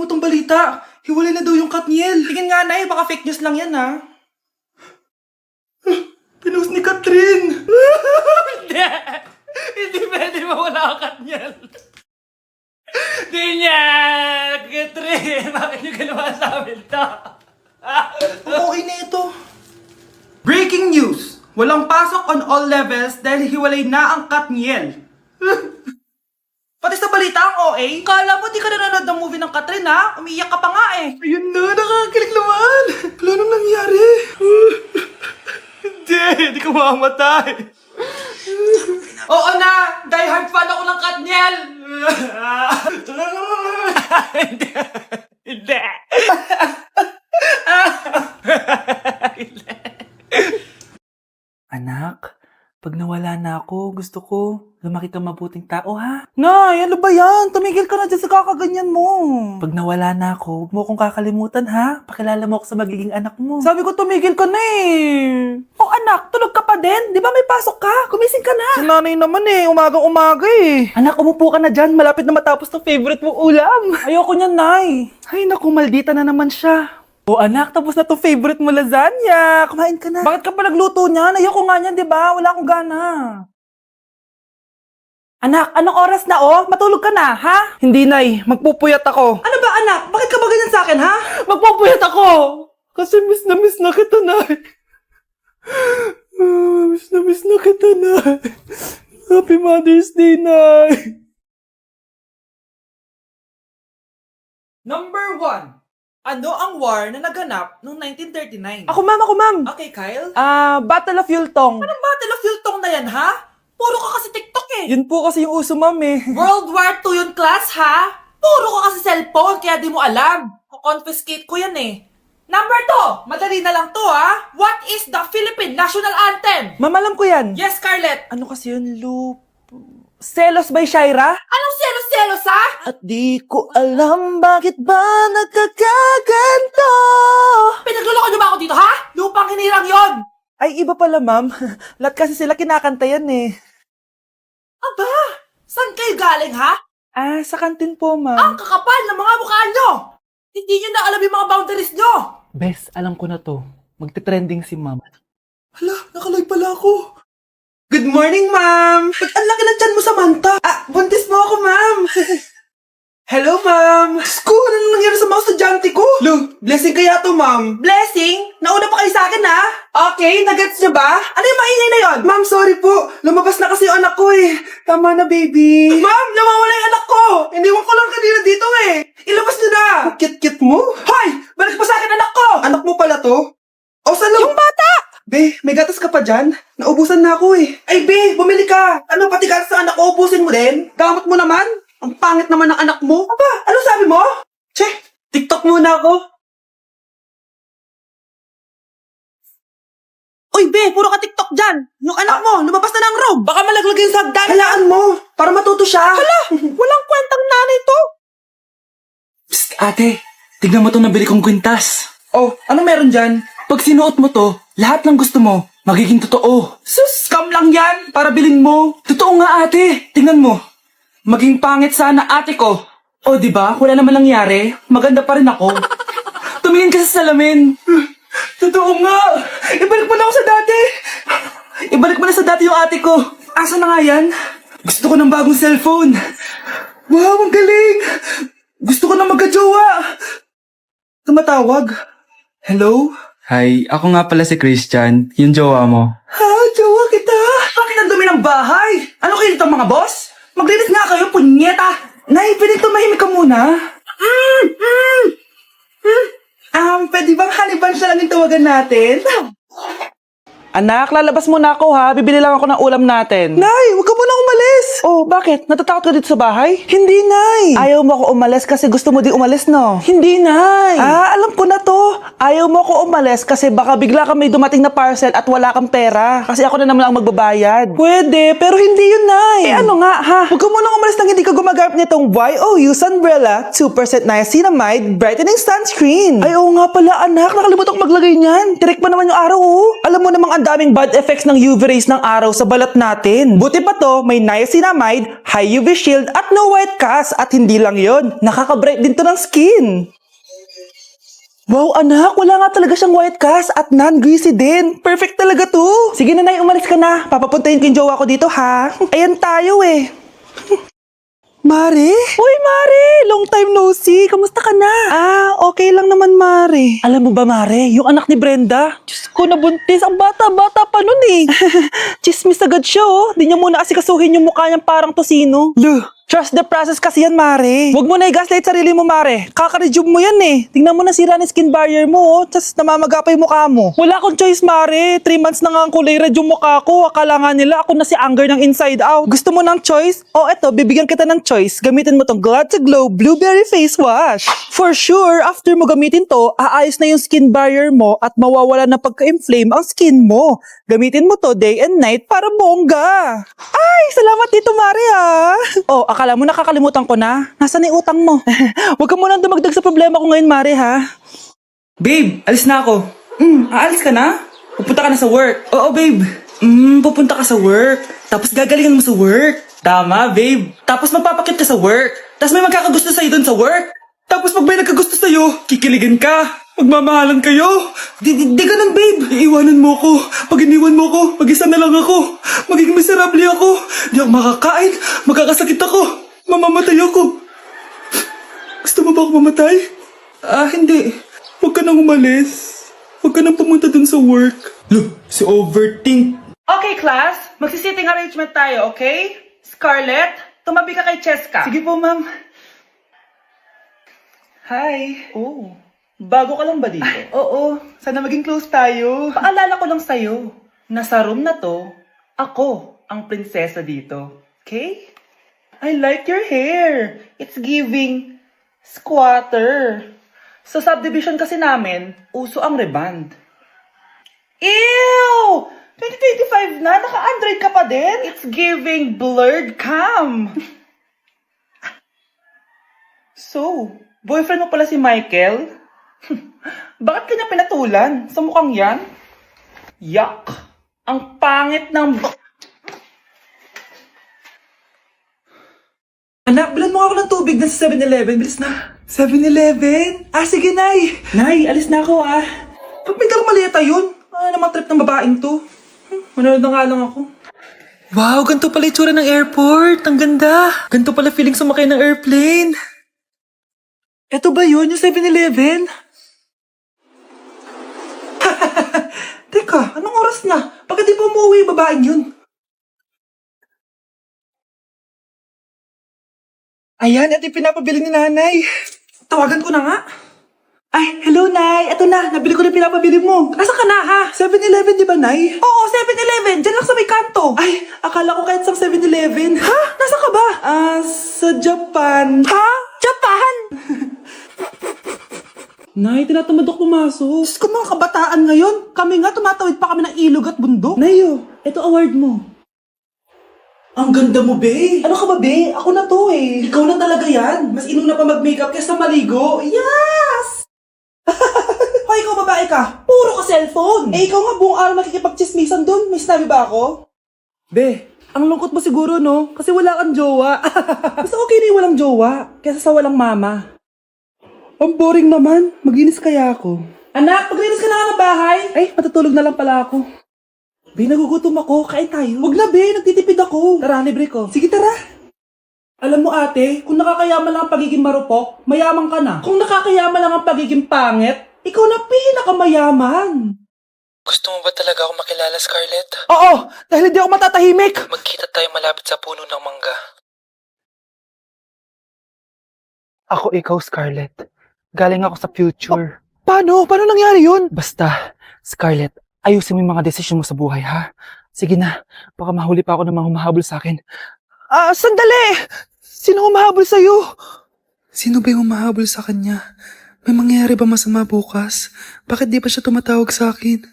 mo tong balita. Hiwalay na daw yung Katniel. Tingin nga, Nay. Baka fake news lang yan, ha? Pinost ni Catherine. Hindi! Hindi pwede mawala ang Katniel. Hindi niya! Catherine! Bakit niyo ginawa sa amin to? Okay na ito. Breaking news! Walang pasok on all levels dahil hiwalay na ang Katniel. Pati sa balita ang OA, kala mo di ka nanonood ng movie ng Catherine ha? Umiiyak ka pa nga eh. Ayun na, nakakakilig naman. Wala nang nangyari. Hindi ka mamamatay. Oo na, die hard fan ako ng Katniel. Hindi! Hindi! Anak, pag nawala na ako, gusto ko lumaki kang mabuting tao, ha? Nay, ano ba yan? Tumigil ka na dyan sa kakaganyan mo. Pag nawala na ako, huwag mo akong kakalimutan, ha? Pakilala mo ako sa magiging anak mo. Sabi ko, tumigil ka na eh. Oh, anak, tulog ka pa din? Di ba may pasok ka? Gumising ka na. Si nanay naman eh, umagang-umaga eh. Anak, umupo ka na dyan. Malapit na matapos ng favorite mong ulam. Ayoko niyan, Nay. Ay, naku, maldita na naman siya. Oh anak, tapos na to favorite mo lasagna. Kumain ka na. Bakit ka pa nagluto niyan? Ayoko nga niyan, di ba? Wala akong gana. Anak, anong oras na oh? Matulog ka na, ha? Hindi, Nay. Magpupuyat ako. Ano ba, anak? Bakit ka ba ganyan sa akin, ha? Magpupuyat ako! Kasi miss na kita, Nay. Miss na kita, Nay. Happy Mother's Day, Nay. Number 1. Ano ang war na naganap noong 1939? Ako, ma'am. Okay, Kyle? Battle of Yultong. Anong Battle of Yultong na yan, ha? Puro ka kasi TikTok eh. Yun po kasi yung uso, ma'am eh. World War II yun, class, ha? Puro ka kasi cellphone, kaya di mo alam. Confiscate ko yan eh. Number 2, madali na lang to, ha? What is the Philippine National Anthem? Ma'am, alam ko yan. Yes, Scarlett. Ano kasi yun, Loop? Selos by Shaira? Anong selos, ha? At di ko alam bakit ba nagkakaganto. Pinagluloko niyo ba ako dito, ha? Lupang hinirang yon. Ay, iba pala, ma'am. Lahat kasi sila kinakanta yan eh. Aba, saan kayo galing, ha? Sa kantin po, ma'am. Ang kakapal ng mga mukha nyo! Hindi nyo na alam yung mga boundaries nyo! Bes, alam ko na to. Magte-trending si ma'am. Hala, nakaloy pala ako. Good morning, ma'am! Ang laki ng tiyan mo, Samantha! Buntis mo ako, ma'am! Hello, ma'am! Sko, ano nangyari sa mga estudyante ko? Lo, blessing kaya to, ma'am. Blessing? Nauna pa kayo sa akin, ha? Okay, nagets niyo ba? Ano yung maingay na yon? Ma'am, sorry po. Lumabas na kasi yung anak ko eh. Tama na, baby. Ma'am, nawawala yung anak ko! Iniwan ko lang kanina dito eh. Ilabas niyo na! Ang cute-cute mo? Hoy! Balik pa sa akin anak ko! Anak mo pala to? O, saan yung bata? Be, may gatas ka pa dyan? Naubusan na ako eh. Ay, Be, bumili ka. Ano, pati gatas sa anak ko, ubusin mo din? Gamot mo naman? Ang pangit naman ng anak mo. Aba, ano sabi mo? Che, TikTok muna ako. Uy, Be, puro ka TikTok dyan. Yung anak mo, lumabas na ng room. Baka malaglag yung sagdan. Halaan mo, para matuto siya. Hala, walang kwentang nanay to. Psst, ate, tignan mo itong nabili kong kwintas. Oh, ano meron dyan? Pag sinuot mo to, lahat ng gusto mo, magiging totoo. Sus, scam lang yan, para bilhin mo. Totoo nga ate, tingnan mo. Maging pangit sana ate ko. O diba, wala naman nangyari, maganda pa rin ako. Tumingin ka sa salamin. Totoo nga. Ibalik mo na ako sa dati. Ibalik mo na sa dati yung ate ko. Asa na nga yan? Gusto ko ng bagong cellphone. Wow, ang galing. Gusto ko na magka-jowa. Tumatawag. Hello? Hi, ako nga pala si Christian, yung jowa mo. Ha, jowa kita. Bakit ang dumi ng bahay? Ano kayo dito mga boss? Maglinis nga kayo, punyeta. Nay, pwede tumahimik ka muna? Pwede bang honey bunch na lang yung tawagan natin? Anak, lalabas muna ako ha. Bibili lang ako ng ulam natin. Nay, huwag ka muna umalis. Oh, bakit? Natatakot ka dito sa bahay? Hindi, Nay. Ayaw mo ako umalis kasi gusto mo di umalis, no? Hindi, Nay. Alam ko na to. Ayaw mo ako umalis kasi baka bigla ka may dumating na parcel at wala kang pera. Kasi ako na naman ang magbabayad. Pwede, pero hindi yun, Nay. Ano nga, ha? Huwag ka muna umalis nang hindi ka gumagamit nitong YOU Sunbrella 2% Niacinamide Brightening Sunscreen. Ay, oo nga pala, anak. Nakalimutan ko maglagay niyan. Direct pa naman yung araw, oh. Alam mo namang ang daming bad effects ng UV rays ng araw sa balat natin. Buti pa to, may niacinamide, high UV shield at no white cast. At hindi lang yon, nakaka-bright din to ng skin. Wow, anak, wala nga talaga siyang white cast at non-greasy din. Perfect talaga to. Sige na, Nay, umalis ka na. Papapuntahin ko yung jowa ko dito, ha? Ayan tayo eh. Mare? Uy, Mare! Long time no see. Kamusta ka na? Okay lang naman, Mare. Alam mo ba, Mare, yung anak ni Brenda? Diyos ko, nabuntis. Ang bata-bata pa nun eh. Chismis agad siya, oh. Di niya muna kasi kasuhin yung mukha niyang parang tosino. Luh! Trust the process kasi yan, Mare. Huwag mo na i-gaslight sarili mo, Mare. Kaka-rejuve mo yan eh. Tingnan mo na sira ng skin barrier mo, oh. Tapos namamaga pa yung mukha mo. Wala akong choice, Mare. 3 months na nga ang kulay red yung mukha ko. Akala nga nila ako na si Anger ng inside out. Gusto mo ng choice? Oh, eto, bibigyan kita ng choice. Gamitin mo tong Glad to Glow Blueberry Face Wash. For sure, after mo gamitin to, aayos na yung skin barrier mo at mawawala na pagka-inflame ang skin mo. Gamitin mo to day and night para bongga. Ay, salamat dito, Mare, ah. Oh, akala mo nakakalimutan ko na? Nasaan yung utang mo? Huwag ka munang dumagdag sa problema ko ngayon, Mare, ha? Babe, alis na ako. Aalis ka na? Pupunta ka na sa work. Oo, babe. Pupunta ka sa work. Tapos gagalingan mo sa work. Tama, babe. Tapos magpapakit ka sa work. Tapos may magkakagusto sa'yo dun sa work. Tapos pag may nagkagusto sa'yo, kikiligan ka. Magmamahalan kayo. Di ganun, babe. Iiwanan mo ako. Pag iniwan mo ako, mag-isa na lang ako. Magiging miserable ako. Di ako makakain. Magkakasakit ako. Mamamatay ako. Gusto mo ba ako mamatay? Hindi. Huwag ka nang umalis. Huwag ka nang pumunta dun sa work. Look, si overthink. Okay, class. Magsisitting arrangement tayo, okay? Scarlett, tumabi ka kay Cheska. Sige po, ma'am. Hi. Oh, bago ka lang ba dito? Oo, sana maging close tayo. Paalala ko lang sa'yo, na sa room na to, ako ang prinsesa dito. Okay? I like your hair. It's giving squatter. Sa subdivision kasi namin, uso ang reband. Ew! 2025 na, naka-Android ka pa din? It's giving blurred cam. So, boyfriend mo pala si Michael? Bakit kanya pinatulan? Sa mukhang yan? Yuck! Ang pangit ng... Anak, bilan mo ako ng tubig na sa 7-Eleven. Bilis na. 7-Eleven? Sige, Nay. Nay, alis na ako, Pag may dalang maleta yun. Namang trip ng babaeng to. Manonood na nga lang ako. Wow, ganito pala itsura ng airport. Ang ganda. Ganito pala feeling sumakay ng airplane. Eto ba yun, yung 7-Eleven? Teka, anong oras na? Bakit di pa umuwi yung babaeng yun? Ayan, ito yung pinapabili ni nanay. Tawagan ko na nga. Ay, hello, Nay. Eto na, nabili ko na pinapabili mo. Nasaan ka na, ha? 7-Eleven, di ba, Nay? Oo, 7-Eleven. Diyan lang sa may kanto. Ay, akala ko kahit sa 7-Eleven. Ha? Nasaan ka ba? Sa Japan. Ha? Japan? Nay, tinatamad ako pumasok. Diyos ko, mga kabataan ngayon. Kami nga, tumatawid pa kami ng ilog at bundok. Nayo, eto award mo. Ang ganda mo, be. Ano ka ba, be? Ako na to, eh. Ikaw na talaga yan. Mas inuna pa mag-makeup kaysa maligo. Yes! Hoy, ikaw babae ka. Puro ka cellphone. Ikaw nga buong araw nakikipag-chismisan dun. May sinabi ba ako? Be, ang lungkot mo siguro, no? Kasi wala kang jowa. Mas okay na yung walang jowa kaysa sa walang mama. Ang boring naman. Maginis kaya ako. Anak, paglinis ka na nga ng bahay. Ay, matutulog na lang pala ako. Be, nagugutom ako. Kain tayo. Wag na, be. Nagtitipid ako. Tara, libre ko. Sige, tara. Alam mo, ate, kung nakakayaman lang ang pagiging marupok, mayaman ka na. Kung nakakayaman lang ang pagiging pangit, ikaw na pinakamayaman. Gusto mo ba talaga ako makilala, Scarlett? Oo, dahil hindi ako matatahimik. Magkita tayo malapit sa puno ng mangga. Ako ikaw, Scarlett. Galing ako sa future. Paano? Paano nangyari yun? Basta, Scarlett, ayusin mo yung mga desisyon mo sa buhay, ha? Sige na, baka mahuli pa ako ng mga humahabol sa akin. Sandali! Sino humahabol sa'yo? Sino ba yung humahabol sa kanya? May mangyayari ba masama bukas? Bakit di pa siya tumatawag sa akin?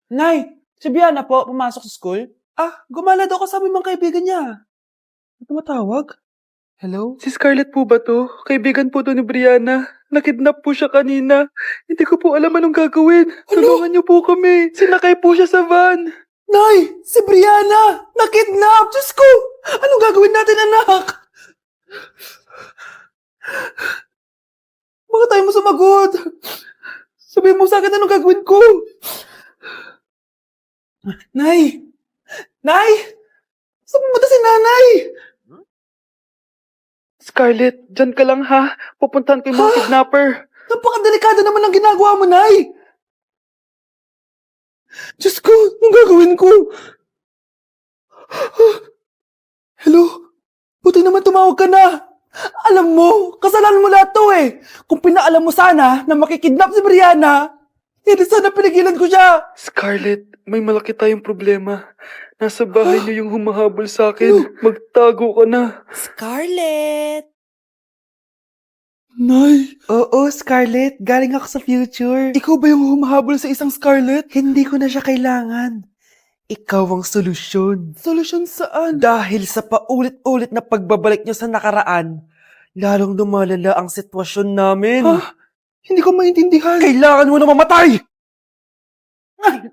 Nay, si Biana po, pumasok sa school? Gumala daw kasama yung mga kaibigan niya. Tumatawag? Hello? Si Scarlett po ba to? Kaibigan po to ni Brianna. Nakidnap po siya kanina. Hindi ko po alam anong gagawin. Tulungan niyo po kami. Sinakay po siya sa van. Nay! Si Brianna! Nakidnap! Diyos ko! Anong gagawin natin, anak? Bakit tayo mo sumagot? Sabihin mo sa akin anong gagawin ko. Nay! Nay! Saan pumunta si nanay? Scarlett, dyan ka lang ha. Pupuntahan ko yung mga kidnapper. Napakadelikado naman ang ginagawa mo, Nay! Diyos ko, anong gagawin ko? Hello? Buti naman tumawag ka na. Alam mo, kasalanan mo lahat to eh. Kung pinaalam mo sana na makikidnap si Brianna, hindi sana pinigilan ko siya. Scarlett, may malaki tayong problema. Nasa bahay niyo yung humahabol sa akin. Magtago ka na. Scarlett! Nay! Oo, Scarlett. Galing ako sa future. Ikaw ba yung humahabol sa isang Scarlett? Hindi ko na siya kailangan. Ikaw ang solusyon. Solusyon saan? Dahil sa paulit-ulit na pagbabalik niyo sa nakaraan, lalong lumalala ang sitwasyon namin. Hindi ko maintindihan. Kailangan mo na mamatay!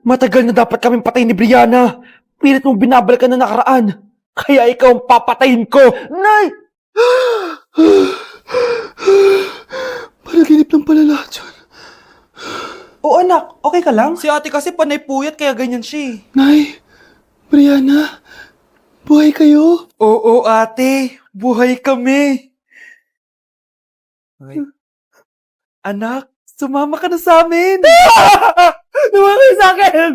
Matagal na dapat kaming patayin ni Brianna. Pilit mong binabalikan na nakaraan. Kaya ikaw ang papatayin ko. Nay! Panaginip ng pala lahat yun. Oo anak, okay ka lang? Si ate kasi panay puyat kaya ganyan siya eh. Nay, Brianna, buhay kayo? Oo ate, buhay kami. Okay. Anak, sumama ka na sa amin. Sumama ka sa akin.